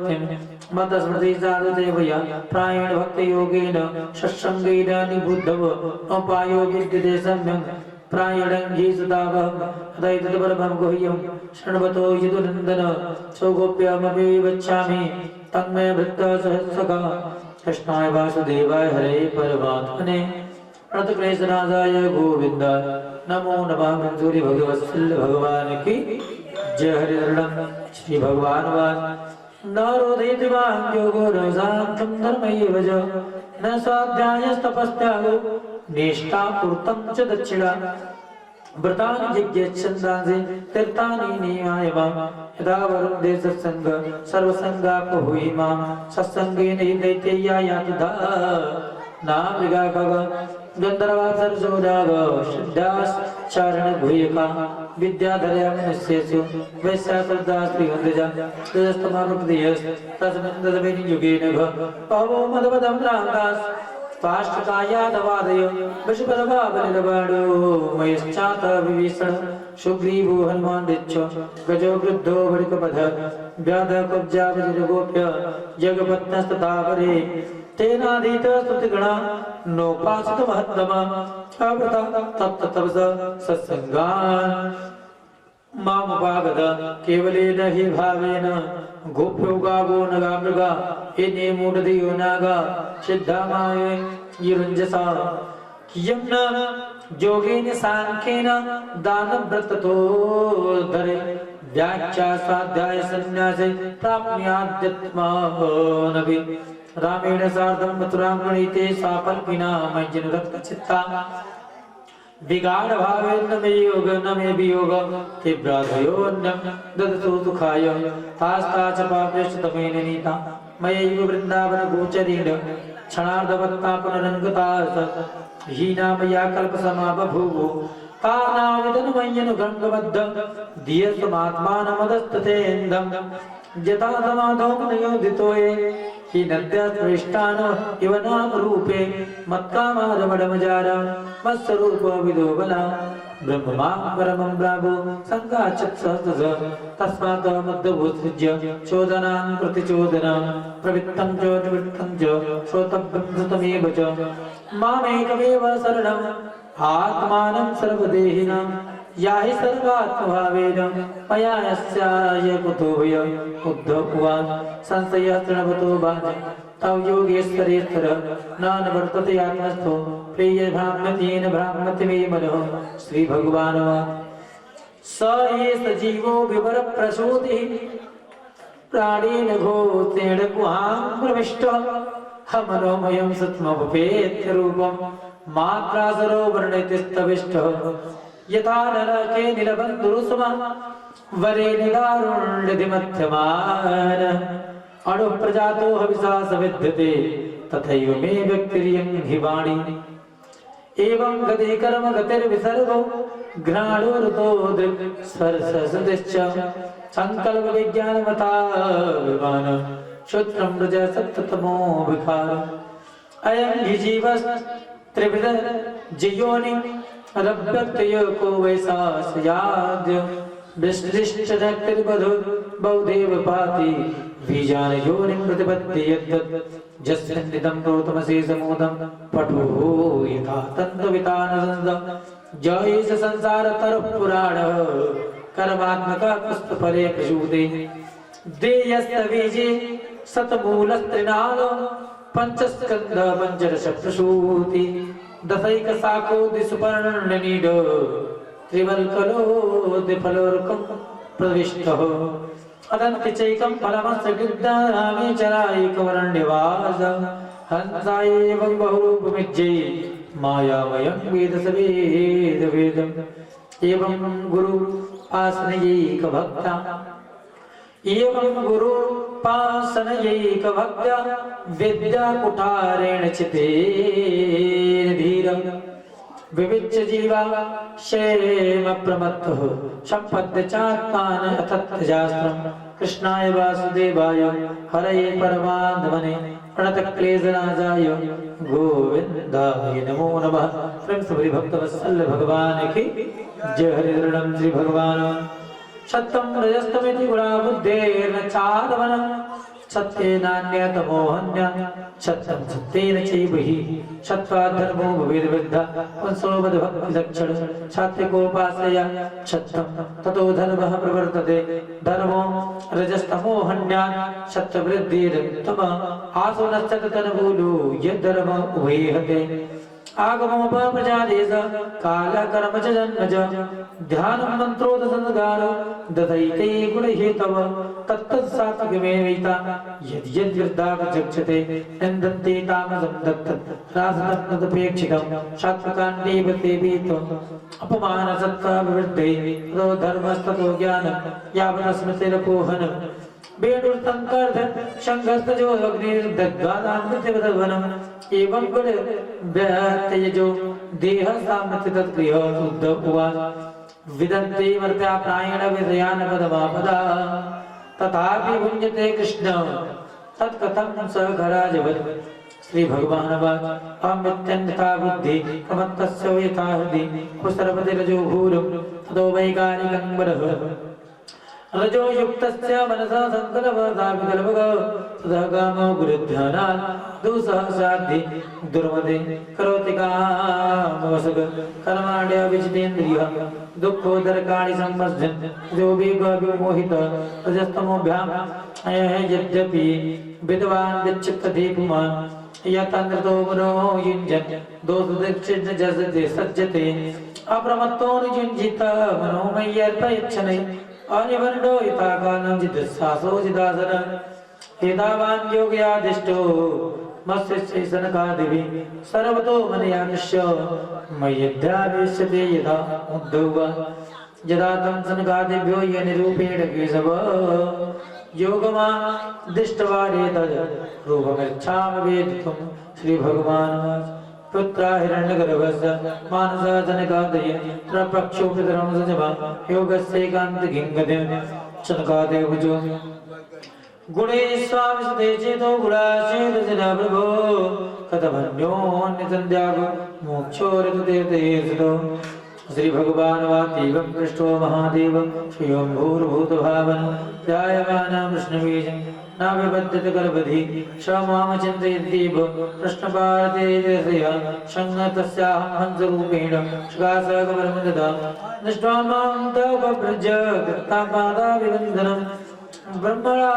भक्तिं मदस्मृति साधते भया प्रायण भक्ति योगेन सत्संगेन निबुद्धव उपायो विद्यते सम्यं प्रायणं हि सदावहं अदैतत् परमं गुह्यं शृण्वतो यदुनन्दन सौगोप्यमपि वक्ष्यामि तन्मे भृत्तः सहस्रका कृष्णाय वासुदेवाय हरे परमात्मने प्रणतक्लेशनाशाय गोविन्दाय नमो नमः मंजूरी भगवत्सल भगवान की जय हरिहरणं श्री भगवान वाच नारोधयति मां योगो रसार्थं धर्मैव च न स्वाध्यायस्तपस्त्यागो निष्ठा पूर्तं च दक्षिणा व्रतानि जिज्ञेच्छन्दांसि तीर्थानि नियमायमां यदा वरुन्धे सत्संग सर्वसंगापहुहि मां सत्संगेन हि दैत्यया यातुधा नामृगाखग गन्धर्वासरसोदाग सिद्धाश्चारण भूयिका विद्याधरया मनुष्येषु वैश्यासुरदा श्रीगन्धजा तदस्तमानुपदेयस् तस्मिन् तदवेनि युगेन घ पवो मदवदं रामदास स्वाष्टकायादवादयो वशुपदभावनिलबाडो मयश्चात विभीषण सुग्रीवो हनुमान् दिच्छ गजो वृद्धो वरिकपथ व्याधकब्जावजिरगोप्य जगपत्नस्तथापरे तेनाधीत स्तुतिगणा नोपासित महत्तमा अवृता तप्ततपस सत्संगान् मामुपागत केवलेन हि भावेन गोप्यो गावो नगा मृगा एने मूढधियो नागा सिद्धामाये युरुञ्जसा यं न योगेन सांख्येन दानव्रततो धरे व्याख्या स्वाध्याय संन्यासे प्राप्नुयाद्यत्मानभि रामेण सार्धं मथुरां गणिते साफल्पिना मय्यनु रक्तचित्ता विगाढ भावेन मे योग न मे वियोग तीव्राधयोन्यं ददतु सुखाय तास्ता च पापेश्च तमेन नीता मयैव वृन्दावन गोचरेण क्षणार्धवत्ता पुनरङ्गता हीना मया कल्पसमा बभूव तानाविदनुमय्यनु गङ्गबद्ध धियस्त्वमात्मानमदस्ततेन्दं यथा समाधौमनयोदितोये हि नद्यास्पृष्टान इव नाम रूपे मत्कामारमडमजार मत्स्वरूपो विदो बला ब्रह्ममां परमं ब्रावो सङ्गाचत्सहस्रज तस्मात् मद्दभूत्सृज्य चोदनान् प्रतिचोदनां प्रवृत्तं च निवृत्तं च श्रोतव्यं श्रुतमेव च मामेकमेव शरणम् आत्मानं सर्वदेहिनां याहि सर्वात्मभावेन मया यस्याय कुतो भय उद्धव उवाच संशयः तृणवतो बाज तव योगेश्वरेश्वर नानवर्तते आत्मस्थो प्रिय भ्राम्यतेन भ्राम्यते मे मनः श्री भगवान् स एष जीवो विवर प्रसूतिः प्राणेन घोतेन गुहां प्रविष्टः हमनोमयं सत्मभूपेत्य रूपं मात्रासरो वर्णयतिस्तविष्टः यथा नरके नीलबन्धुरुसुमा वरेण दारुण्यधिमध्यमान अणुप्रजातो हविषा सविद्यते तथैव मे व्यक्तिर्यं हि वाणी एवं गते कर्म गतिर्विसर्गो घ्राणोरुतो दृक्स्पर्शसदिश्च सङ्कल्प विज्ञानमता विमान क्षुत्रं व्रज सप्ततमो विकार अयं हि जीवस्त्रिविध जियोनि रव्यक्तयो को वैसा स्याद्य विश्लिष्टशक्तिर्बधु बहुदेव पाति बीजान योनिं प्रतिपत्ति यद्यत् जस्मिन्निदं प्रोतमशेषमोदं पठो यथा तन्तवितानसंदं जयेश संसारतरुः पुराणः कर्मात्मकः पुष्पफले प्रसूते देयस्तवीजे शतमूलस्त्रिनालो पंचस्कंध पंचरस प्रसूति दशैक शाखो दिसुपर्णनीड त्रिवल्कलो दिफलोर्कं प्रविष्टः अदन्तिचैकं फलमस्य गिद्धामे चरायैकवर्ण्यवास हंसायैवं बहुरूपमिज्यै मायामयं वेदसवेदवेदम् एवं गुरु आसनयैकभक्ता एवं गुरुपासनयैकभक्त्या विद्याकुठारेण चितेन धीरं विविच्य जीवा क्षेम प्रमत्तः सम्पद्य चात्मान् अथत्यजास्त्रं कृष्णाय वासुदेवाय हरये परमात्मने प्रणतक्लेशनाशाय गोविन्दाय नमो नमः। प्रेम से बड़ी भक्तवत्सल भगवान की जय। हरिहरणं श्री भगवान सत्यं रजस्तमिति गुणा बुद्धेर्न चादवनं सत्येनान्यतमोहन्य सत्यं सत्येन चैवहि सत्त्वाद्धर्मो भवेद् वृद्धा पुंसो मद्भक्तिलक्षण सात्विकोपासय सत्यं ततो धर्मः प्रवर्तते धर्मो रजस्तमोहन्या सत्यवृद्धिरतमः आसो नश्चततनुभूलो यद्धर्म उभयहते आगमोपप्रजादेश कालकर्म च जन्मज ध्यानं मन्त्रोदसंस्कारो दधैते गुणहेतव तत्तत्सात्विकमेवैता यद्यद्वृद्धागचक्षते नन्दन्ते तामसं दत्तत् रासनं तदपेक्षितं सात्विकाण्डेव तेऽपीत्वम् अपमानसत्त्वविवृद्धे ततो धर्मस्ततो ज्ञानं यावदस्मृतिरपोहनं वेणुर्तङ्कर्ध शङ्खस्तजो अग्निर्दग्धानामृत्यवदवनम् एवं गुण व्यत्यजो देह सामर्थ्य तत्क्रिय शुद्ध उवाच विदन्ते मर्त्या प्रायेण विदयान पदमापदा तथापि भुञ्जते कृष्ण तत्कथं स खराजवत् श्री भगवान वाच अमित्यन्यथा बुद्धि कमत्तस्य यथा हृदि कुसर्वतिरजो भूरं ततो वैकारिकं वरः रजो युक्तस्य मनसा संकल्पदा विकल्पग सदाकामो गुरुध्यानात् दुसहस्राद्धि दुर्मते करोति कामवसग कर्माण्यविजितेन्द्रियः दुःखोदरकाणि सम्मज्जन् जो विमोहित रजस्तमोभ्याम् यद्यपि विद्वान् विच्चित्तधि पुमान् यतन्द्रतो मनो युञ्जन् दोषदक्षिण जसते सज्जते अप्रमत्तो नियुञ्जित मनोमय्यर्पयच्छनै अनिवर्णो यथा कालं जिदस्सासो जिदासन एतावान् योगयादिष्टो मत्स्यस्य सनकादिवि सर्वतो मनयामिष्य मय्यध्यावेश्यते यथा उद्धव यदा तं सनकादिभ्यो येन रूपेण केशव योगमा दृष्टवारेतद् रूपमिच्छामि वेदितुं श्रीभगवान् पुत्रा हिरण्यगर्भस्य मानसा जनकादय प्रपक्षो पितरं सजमा योगस्यैकान्तिकिङ्गतिं शनकादेवजो गुणे स्वामिस्ते चेतो गुणाचेतसिना प्रभो कथमन्योन्यसन्ध्यागो मोक्षो ऋतुतीर्थेर्षितो श्री भगवान् वातीवं पृष्ठो महादेव स्वयंभूर्भूतभावन जायमानं कृष्णबीजं नाभिबध्यते गर्भधि स मां चिन्तयत्येव कृष्णपार्थितस्य संगतस्याहं हंसरूपेण सुखासगमनं ददा दृष्ट्वा मां तवव्रज कृतापादाभिवन्दनं ब्रह्मणा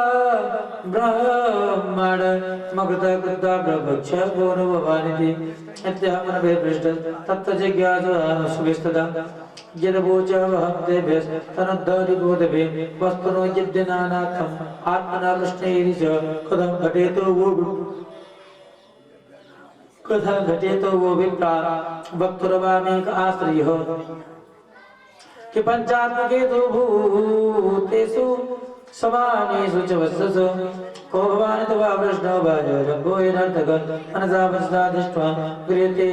ब्रह्मण मकृतकृता प्रभक्ष गौरववानिति यत्यहमनभे पृष्ठ तत्तजिज्ञासुस्तदा यद्वोचवहं तेभ्यस्तनुद्धरिबोधभे वस्तुनो यद्यनानाथम् आत्मना कृष्णैरि च कथं घटेतो वो विप्रा वक्तुर्वामेक आश्रयः कि पंचात्मकेतु भूतेषु समानेषु च वत्ससु को भवान् तवा वृष्णो भाजरम्भो येनर्थक मनसा वचसा दृष्ट्वा क्रियते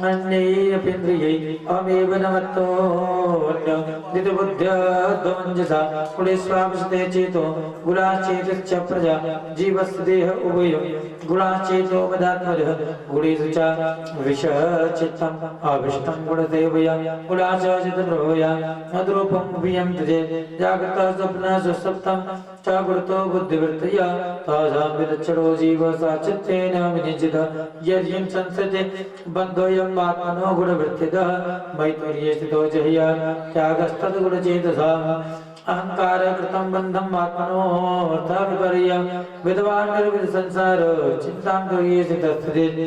अन्यैरपीन्द्रियै अहमेव नमत्तोऽन्य दितबुद्ध्यध्वमञ्जसा गुणेष्वापसते चेतो गुणाश्चेतश्च प्रजा जीवस्य देह उभयो गुणाश्चेतो मदात्मजः गुणेषु च विषचित्तम् आविष्टं गुणदेवया गुणाश्च चित्तप्रभवया मद्रूपम् उभयं तजे जागृतः स्वप्नः सुसुप्तं च गुणतो बुद्धिवृत्तया तासां विलक्षणो जीव सा चित्तेन विनिजितः यद्यं संसते बन्धोऽयम् आत्मनो गुणवृत्तितः मैथुर्ये स्थितो जह्या त्यागस्तद्गुणचेतसाम् अहंकार कृतं बंधम आत्मनोऽर्थविपर्य विद्वान् निर्विद संसार चिंतां तुर्ये स्थितस्थिते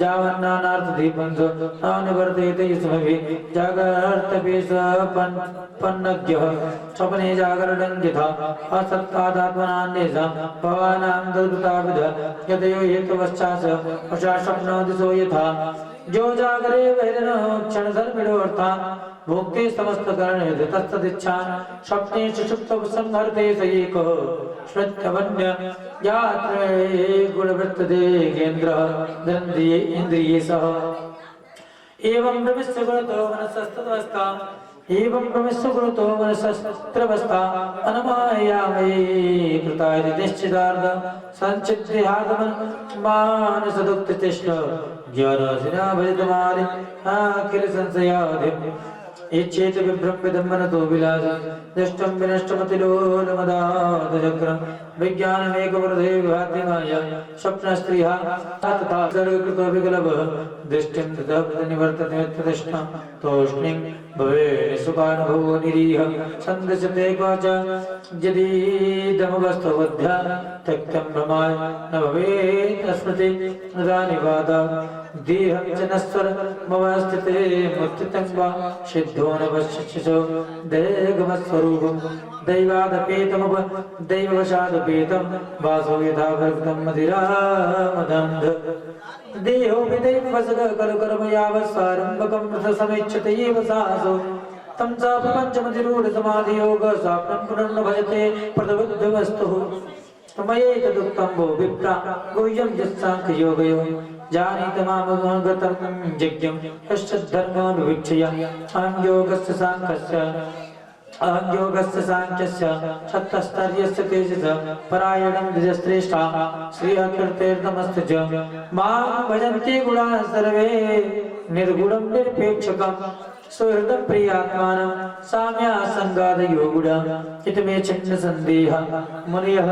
जावन्नानार्थदीपंसो नानिवर्तेते यस्मभिः जागर्तपेशपन्नज्ञः स्वप्ने जागरणं यथा असत्तादात्मनान्येषां भवानां दद्रुताविध यतयो हेतुवश्चास वशा स्वप्नो दिशो यथा जो जागरे वैरनो क्षणधर्मिणोऽर्थान् भोक्ते समस्त करणे तत्सदिच्छान् स्वप्ने सुषुप्त संहर्ते स एको श्रद्धवन्य यात्रे गुणवृत्तते केन्द्रः दन्द्रिये इन्द्रिये सह एवं प्रविश्य गुणतो मनसस्तदवस्था एवं प्रविश्य गुणतो मनसस्त्रवस्था अनमायामये कृतायति निश्चितार्थ संचिद्देहादमन मानसदुक्ततिष्ठ ज्ञानसिना भजतमानि अखिल संशयाधिम् इच्छेत विभ्रम विदम्बनतो विलास दृष्टं विनष्टमतिलोलमदादचक्रं विज्ञानमेकवरदे विभात्यमाय स्वप्नस्त्रियः तथा सर्गकृतो विकलभः दृष्टिं ततः प्रतिनिवर्तते तदृष्टां तोष्णीं भवे सुखानुभवो निरीह सन्दस्यते क्वाच यदीदमवस्तुबुद्ध्या त्यक्तं भ्रमाय न भवेत् स्मृति निदानिवादा देहं च नश्वर मवस्थिते मुत्थितं वा सिद्धो न पश्यसो देहगमस्वरूपं दैवादपेतमुप दैववशादपेतं वासो यथा वर्गतं मदिरामदन्ध देहो विदैववसग कलुकर्म यावत्सारम्भकं रथसमेच्छते एव सासो तं च प्रपञ्चमतिरूढसमाधियोग स्वाप्नं पुनर्न भजते प्रदबुद्धवस्तुः मयैतदुक्तं वो विप्रा गुह्यं यत्साङ्ख्ययोगयो जानीतमामगतं यज्ञं यश्चद्धर्मोऽनुवीक्षया अहंयोगस्य साङ्ख्यस्य अहंयोगस्य साङ्ख्यस्य सत्तस्तर्यस्य तेजस परायणं द्विजश्रेष्ठा श्रियकीर्तेर्नमस्तु च मां भजन्ति गुणाः सर्वे निर्गुणं निरपेक्षकं सुहृदं प्रियात्मानं साम्यासंगादयो गुणा इतमे छिन्न संदेहः मुनयः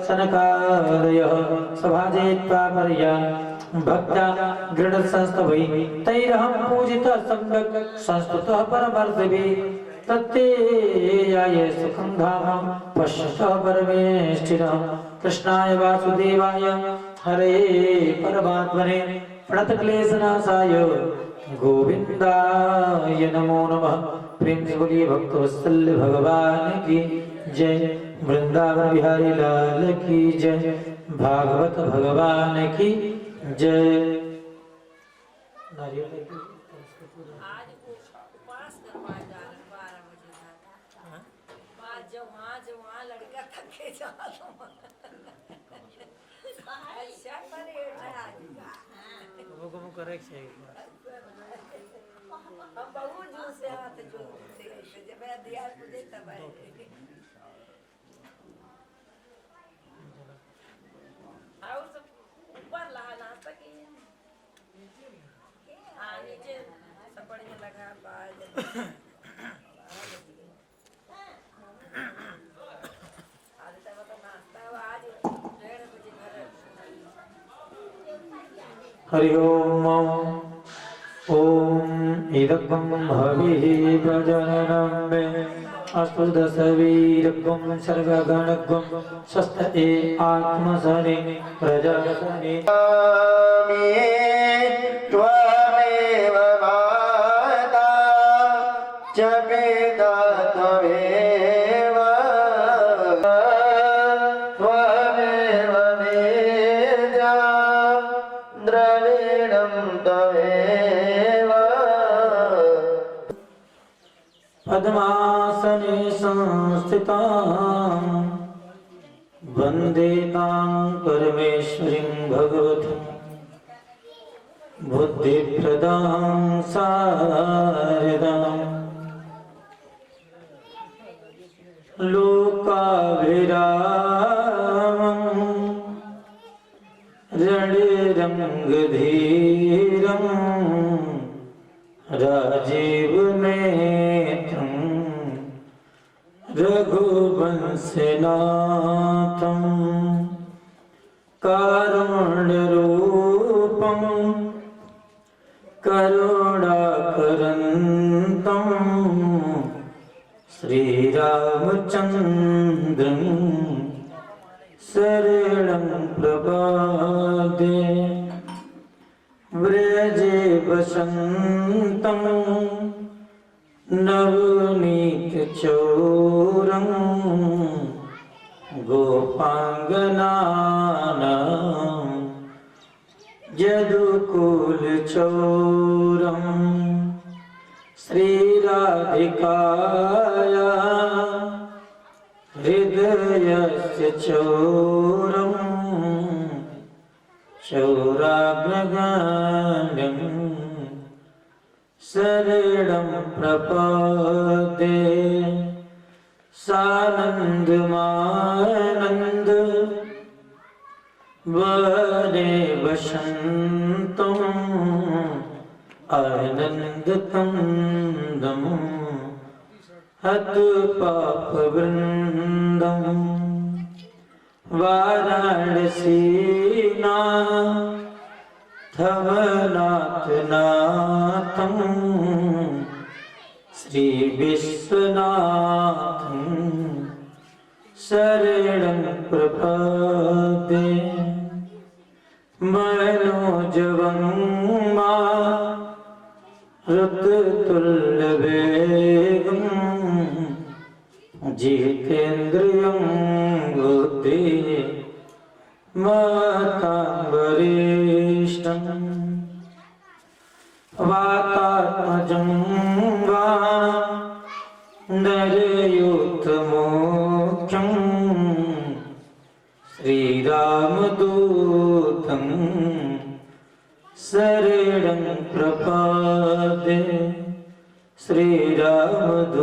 सनकादयः सभाजेत्पापर्या भक्त्या गृढसंस्तवै तैरहं पूजितः सम्यक् संस्तुतः परमर्थिभिः तत्ते याये सुखं धाम पश्यतः परमेष्ठिनः कृष्णाय वासुदेवाय हरे परमात्मने प्रणतक्लेशनाशाय गोविंदाय नमो नमः। प्रेम से बोलिए भक्तवत्सल भगवान की जय, वृंदावन बिहारी लाल की जय, भागवत भगवान की जय। आज उपवास करवा जा रहे 12 बजे बाद जब वहाँ लड़का थके जा अच्छा करे वो करेक्ट है। हम बहुत दूर से हाथ जोड़ते हैं जब मैं दिया मुझे तब और सब ऊपर लाना तक नीचे सपड़ने लगा बाज आज तक तो नाश्ता आज 1:30 बजे घर हरि ओम ओम इदकं हविः प्रजननं मे अस्तु दशवीरकं सर्वगणकं स्वस्थ ए आत्मसने प्रजासने त्वमेव माता च पिता त्वमेव त्वमेव वेद्या द्रविणं त्वमेव पद्मासने संस्थितां वन्दे तां परमेश्वरीं भगवतीं बुद्धिप्रदां शारदां लोकाभिरामं रणरङ्गधीरं राजीवनेत्रं रघुवंशनाथं कारुण्यरूपं करुणाकरन्तं श्रीरामचन्द्रं शरणं प्रपद्ये व्रजे वसन्तं नवनीतचौरं गोपाङ्गनानां यदुकुलचौरं श्रीराधिकाया हृदयस्य चौरं चौराग्रगानं शरणं प्रपद्ये सानन्दमानन्द वने वसन्तं आनन्दतन्दं हतपापवृन्दं वाराणसी नाथम नाथ नाथम श्री विश्वनाथं शरणं प्रपद्ये मनोजवं मारुततुल्यवेगं जितेन्द्रियं बुद्धिः मताम्बरीष्टम् वातात्मजं वा नरयूथमुख्यं श्रीरामदूतं शरणं प्रपद्ये श्रीरामदूतं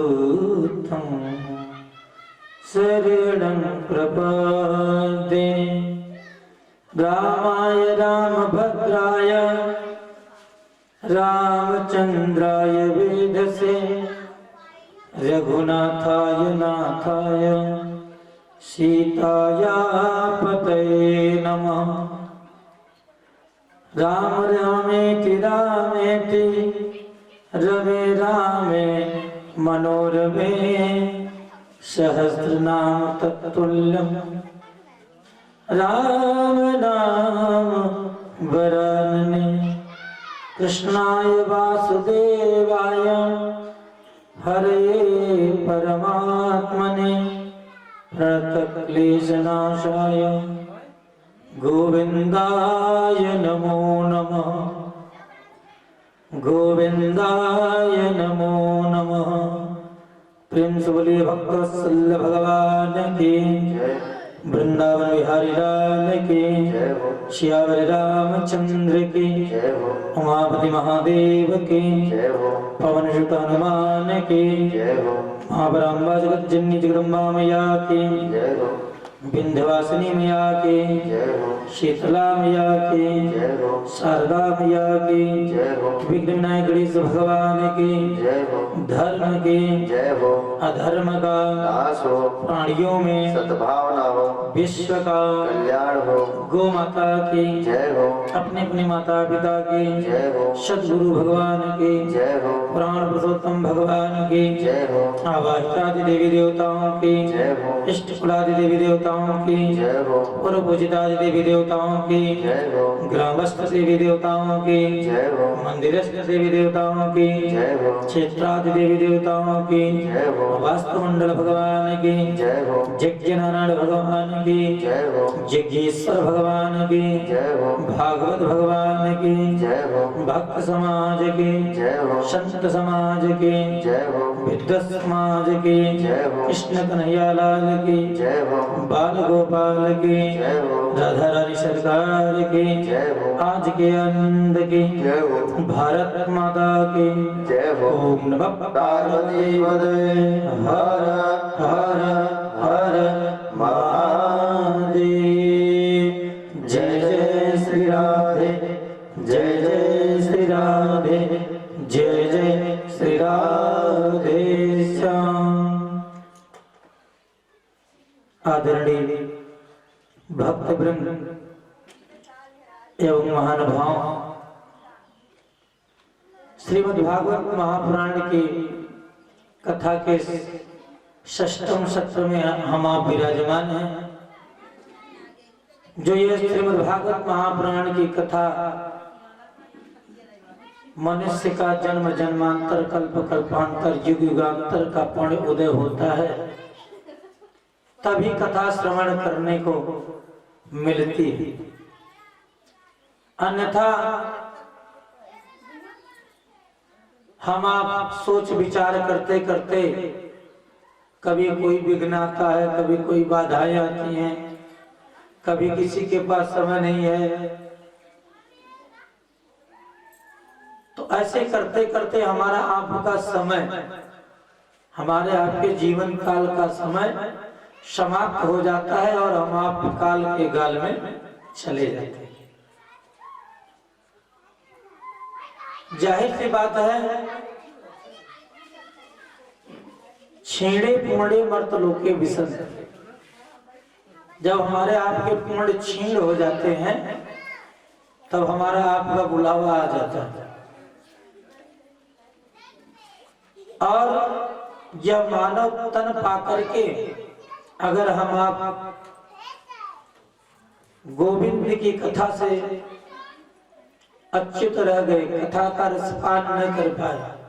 शरणं प्रपद्ये रामाय रामभद्राय रामचंद्राय वेधसे रघुनाथाय नाथाय सीताया पतये नमः। राम रामेति रामेति रमे रामे मनोरमे सहस्रनाम तत्तुल्यम् राम नाम वरानने कृष्णाय वासुदेवाय हरे परमात्मने प्रणतक्लेशनाशाय गोविन्दाय नमो नमः गोविन्दाय नमो नमः। प्रेम से बोलिए भक्तवत्सल भगवान की वृंदावन बिहारी लाल की श्यावर रामचंद्र की उमापति महादेव की पवन सुत हनुमान की महाबराम्बा जगत जननी जगदम्बा मैया की विंध्यवासिनी मैया की शीतला मैया की शारदा मैया की विघ्न विनायक गणेश भगवान की धर्म की अधर्म का प्राणियों में सद्भावना हो विश्व का कल्याण हो गौ माता की जय हो अपने अपने माता पिता की जय हो सदगुरु भगवान की जय हो प्राण पुरुषोत्तम भगवान की जय हो आवाहितादि देवी देवताओं की जय हो इष्ट कुलादि देवी देवताओं की जय हो पूर्व पूजितादि देवी देवताओं की जय हो ग्रामस्थ देवी देवताओं की जय हो मंदिरस्थ देवी देवताओं की जय हो क्षेत्रादि देवी देवताओं की जय हो वास्तुमंडल भगवान की जय हो यज्ञ नारायण भगवान की जय हो यज्ञेश्वर भगवान की जय हो भागवत भगवान की जय हो भक्त समाज की जय हो संत समाज की जय हो विद्वत समाज की जय हो कृष्ण कन्हैया लाल की जय हो बाल गोपाल की जय हो राधा रानी सरकार की जय हो आज के आनंद की जय हो भारत माता की जय हो ओम नमः पार्वती पदे हर हर हर महादेव। जय जय श्री राधे जय जय श्री राधे जय जय श्री राधे श्याम। आदरणीय भक्त वृंद एवं महानुभाव, श्रीमद् भागवत महापुराण की कथा के षष्ठम सत्र में हम आप विराजमान हैं। जो ये श्रीमद् भागवत महापुराण की कथा मनुष्य का जन्म जन्मांतर कल्प कल्पांतर युग युगांतर का पुण्य उदय होता है, तभी कथा श्रवण करने को मिलती है। अन्यथा हम आप सोच विचार करते करते कभी कोई विघ्न आता है, कभी कोई बाधाएं आती हैं, कभी किसी के पास समय नहीं है, तो ऐसे करते करते हमारा आपका समय, हमारे आपके जीवन काल का समय समाप्त हो जाता है और हम आप काल के गाल में चले जाते हैं। जाहिर सी बात है, छेड़े पुणे मर्त लोके विसंत, जब हमारे आपके पुण्य क्षीण हो जाते हैं तब हमारा आपका बुलावा आ जाता है। और यह मानव तन पाकर के अगर हम आप गोविंद की कथा से अच्युत रह गए, कथा का रसपान न कर पाए,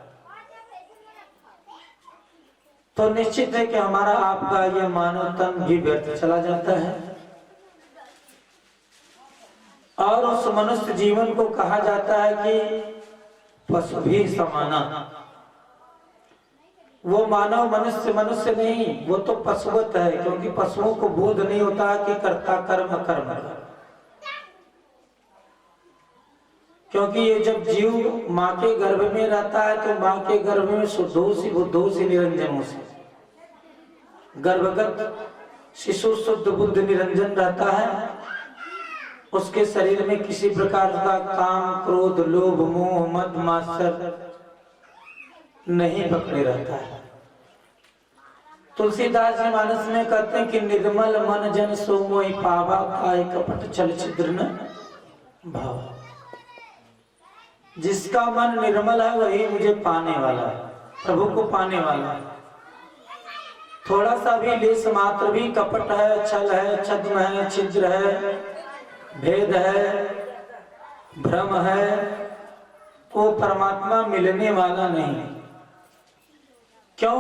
तो निश्चित है कि हमारा आपका यह मानव तन भी व्यर्थ चला जाता है। और उस मनुष्य जीवन को कहा जाता है कि पशु भी समाना। वो मानव मनुष्य मनुष्य नहीं, वो तो पशुवत है, क्योंकि पशुओं को बोध नहीं होता कि कर्ता कर्म कर्म। क्योंकि ये जब जीव माँ के गर्भ में रहता है तो माँ के गर्भ में शुद्धोषी बुद्धोषी निरंजनों से गर्भगत शिशु शुद्ध बुद्ध निरंजन रहता है। उसके शरीर में किसी प्रकार का काम क्रोध लोभ मोह मद मात्सर्य नहीं पकड़े रहता है। तुलसीदास जी मानस में कहते हैं कि निर्मल मन जन सो मोहि पावा, काय कपट छल छिद्र न भाव। जिसका मन निर्मल है वही मुझे पाने वाला है, प्रभु को पाने वाला है। थोड़ा सा भी लेस मात्र भी कपट है, छल है, छद्म है, छिद्र है, भेद है, भ्रम है, वो परमात्मा मिलने वाला नहीं। क्यों?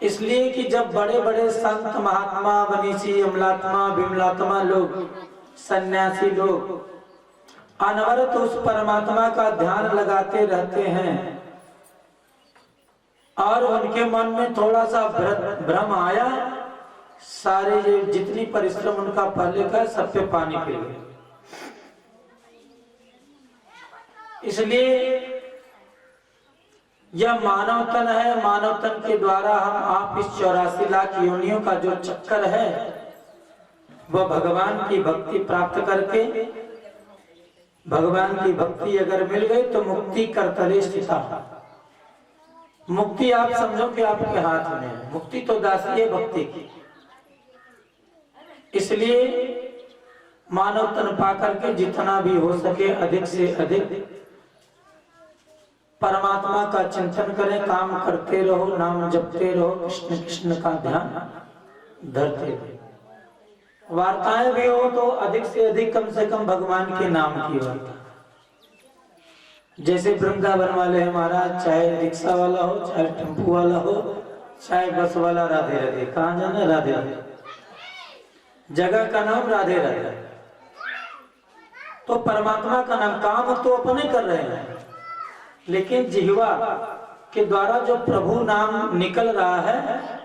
इसलिए कि जब बड़े बड़े संत महात्मा वनीसी अमलात्मा विमलात्मा लोग सन्यासी लोग अनवरत उस परमात्मा का ध्यान लगाते रहते हैं और उनके मन में थोड़ा सा भ्रम आया, सारे ये जितनी परिश्रम उनका पहले का सब पे पानी फिर गए। इसलिए यह मानव तन है, मानव तन के द्वारा हम आप इस 84 लाख योनियों का जो चक्कर है वह भगवान की भक्ति प्राप्त करके, भगवान की भक्ति अगर मिल गई तो मुक्ति करतले स्थिता। मुक्ति आप समझो कि आपके हाथ में है, मुक्ति तो दासी है भक्ति की। इसलिए मानव तन पाकर के जितना भी हो सके अधिक से अधिक परमात्मा का चिंतन करें, काम करते रहो, नाम जपते रहो, कृष्ण कृष्ण का ध्यान धरते रहो। वार्ताएं भी हो तो अधिक से अधिक कम से कम भगवान के नाम की वार्ता। जैसे वृंदावन वाले महाराज, चाहे रिक्शा वाला हो, चाहे टेम्पू वाला हो, चाहे बस वाला, राधे राधे। कहाँ जाना? राधे राधे। जगह का नाम राधे राधे। तो परमात्मा का नाम, काम तो अपने कर रहे हैं, लेकिन जिह्वा के द्वारा जो प्रभु नाम निकल रहा है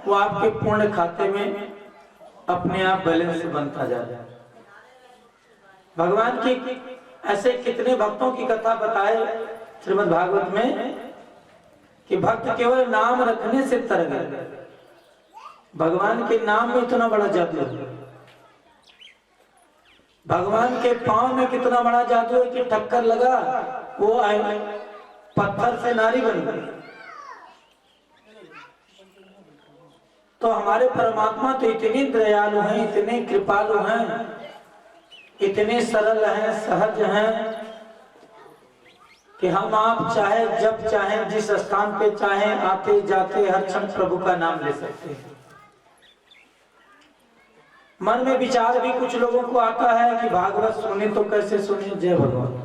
वो आपके पुण्य खाते में अपने आप बैलेंस बनता जा रहा है। भगवान की ऐसे कितने भक्तों की कथा बताए श्रीमद् भागवत में कि भक्त केवल नाम रखने से तर गए। भगवान के नाम में इतना बड़ा जादू है, भगवान के पांव में कितना बड़ा जादू है कि टक्कर लगा वो पत्थर से नारी बन गई। तो हमारे परमात्मा तो इतने दयालु हैं, इतने कृपालु हैं, इतने सरल हैं, सहज हैं कि हम आप चाहे जब चाहे जिस स्थान पे चाहे आते जाते हर क्षण प्रभु का नाम ले सकते हैं। मन में विचार भी कुछ लोगों को आता है कि भागवत सुने तो कैसे सुने। जय भगवान।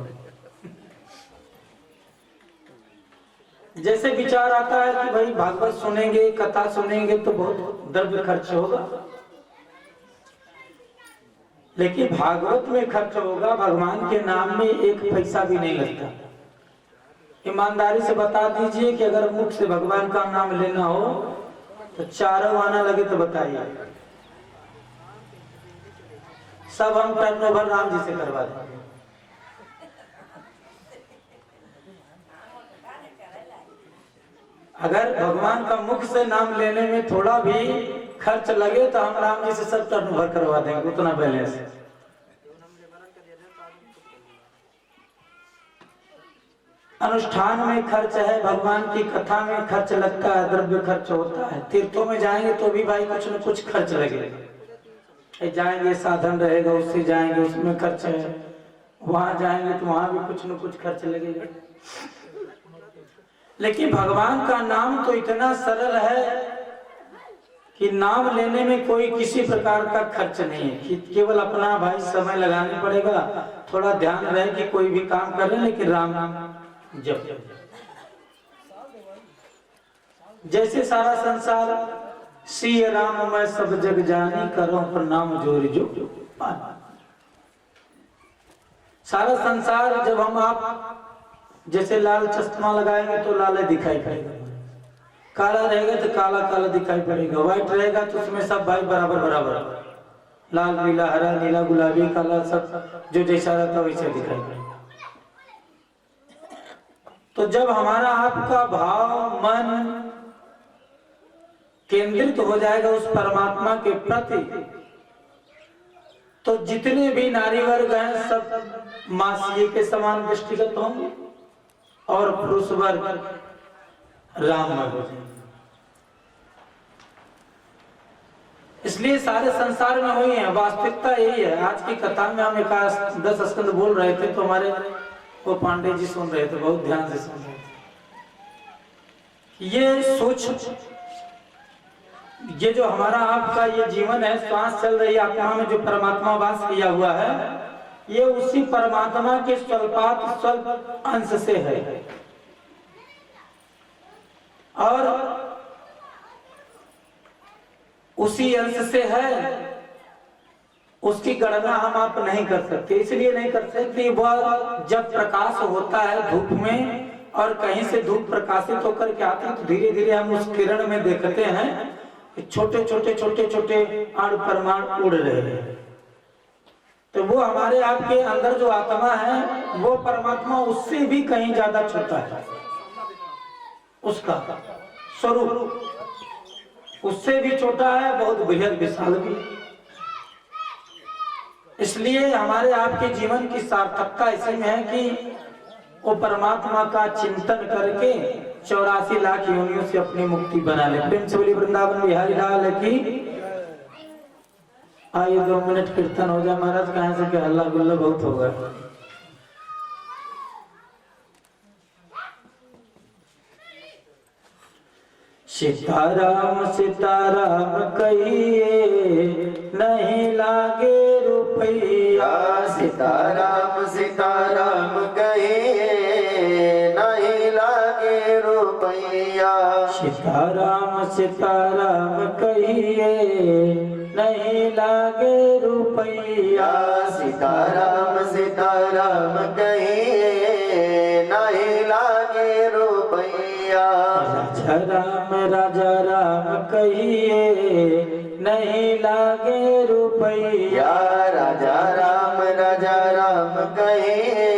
जैसे विचार आता है कि भाई भागवत सुनेंगे, कथा सुनेंगे तो बहुत द्रव्य खर्च होगा, लेकिन भागवत में खर्च होगा, भगवान के नाम में एक पैसा भी नहीं लगता। ईमानदारी से बता दीजिए कि अगर मुख से भगवान का नाम लेना हो तो चारों आना लगे तो बताइए, सब हम टर्नओवर राम जी से करवा देंगे। अगर भगवान का मुख से नाम लेने में थोड़ा भी खर्च लगे तो हम राम जी से सब टर्नओवर करवा देंगे, उतना बैलेंस। अनुष्ठान में खर्च है, भगवान की कथा में खर्च लगता है, द्रव्य खर्च होता है। तीर्थों में जाएंगे तो भी भाई कुछ न कुछ खर्च लगेगा। जाएंगे साधन रहेगा, उससे जाएंगे उसमें खर्च है, वहां जाएंगे तो वहां भी कुछ न कुछ खर्च लगेगा। लेकिन भगवान का नाम तो इतना सरल है कि नाम लेने में कोई किसी प्रकार का खर्च नहीं है, कि केवल अपना भाई समय लगाना पड़ेगा, थोड़ा ध्यान रहे कि कोई भी काम कर रहे लेकिन राम नाम जप। जैसे सारा संसार सिय राम मैं सब जग जानी, करो प्रणाम जोरि जो पानी। सारा संसार जब हम आप जैसे लाल चश्मा लगाएंगे तो लाल दिखाई पड़ेगा, काला रहेगा तो काला काला दिखाई पड़ेगा, व्हाइट रहेगा तो उसमें सब भाई बराबर बराबर, लाल पीला हरा नीला गुलाबी काला सब जो जैसा रहता वैसा दिखाई पड़ेगा। तो जब हमारा आपका भाव मन केंद्रित हो जाएगा उस परमात्मा के प्रति, तो जितने भी नारी वर्ग हैं सब मासीए के समान दृष्टिगत होंगे और पुरुष वर्ग राम हो जाएंगे। इसलिए सारे संसार में हुई है, वास्तविकता यही है। आज की कथा में हम 10 स्कंद बोल रहे थे तो हमारे वो पांडे जी सुन रहे थे, बहुत ध्यान से सुन रहे थे। ये सोच, ये जो हमारा आपका ये जीवन है, श्वास चल रही है आत्मा में जो परमात्मा वास किया हुआ है, ये उसी परमात्मा के स्वल्पात स्वल्प अंश से है और उसी अंश से है, उसकी गणना हम आप नहीं कर सकते। इसलिए नहीं कर सकते, वह जब प्रकाश होता है धूप में और कहीं से धूप प्रकाशित होकर के आती है तो धीरे धीरे हम उस किरण में देखते हैं छोटे छोटे छोटे छोटे अणु परमाणु उड़ रहे हैं। तो वो हमारे आपके अंदर जो आत्मा है वो परमात्मा उससे भी कहीं ज्यादा छोटा है, उसका स्वरूप उससे भी छोटा है, बहुत बृहद विशाल भी। इसलिए हमारे आपके जीवन की सार्थकता इसी में है कि वो परमात्मा का चिंतन करके 84 लाख योनियों से अपनी मुक्ति बना ले। प्रेम से बोली वृंदावन बिहारी लाल की। आइए 2 मिनट कीर्तन हो जाए महाराज, कहां से क्या हल्ला गुल्ला बहुत होगा। सीताराम सीताराम कहिए नहीं लागे रुपैया, सीताराम सीताराम कहिए नहीं लागे रुपैया, सीताराम सीताराम कहिए नहीं लागे रुपैया, सीताराम सीताराम कहिए नहीं लागे रुपैया, राजा राम कहिए नहीं लागे रुपैया, राजा राम कहिए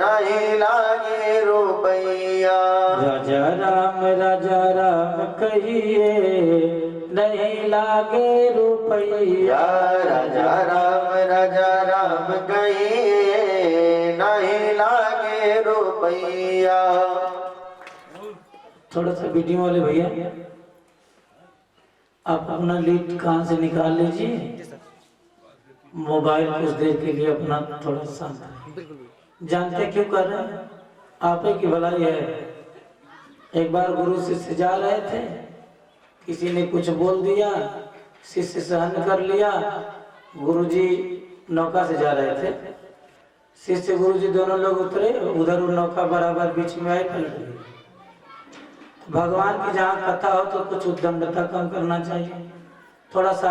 नहीं लागे रुपैया, राजा राम कहिए नहीं लागे रुपैया, राजा राम कहिए नहीं लागे रुपैया। थोड़ा सा वीडियो वाले भैया आप अपना लीड कहां से निकाल लीजिए, मोबाइल कुछ देर के लिए अपना थोड़ा शांत। जानते क्यों कर रहे हैं? आप ही की भलाई है। एक बार गुरु शिष्य जा रहे थे, किसी ने कुछ बोल दिया, शिष्य सहन कर लिया। गुरुजी नौका से जा रहे थे, शिष्य गुरुजी दोनों लोग उतरे, उधर नौका बराबर बीच में आई, पलट गई। भगवान की जहाँ कथा हो तो कुछ उद्दंडता कम करना चाहिए, थोड़ा सा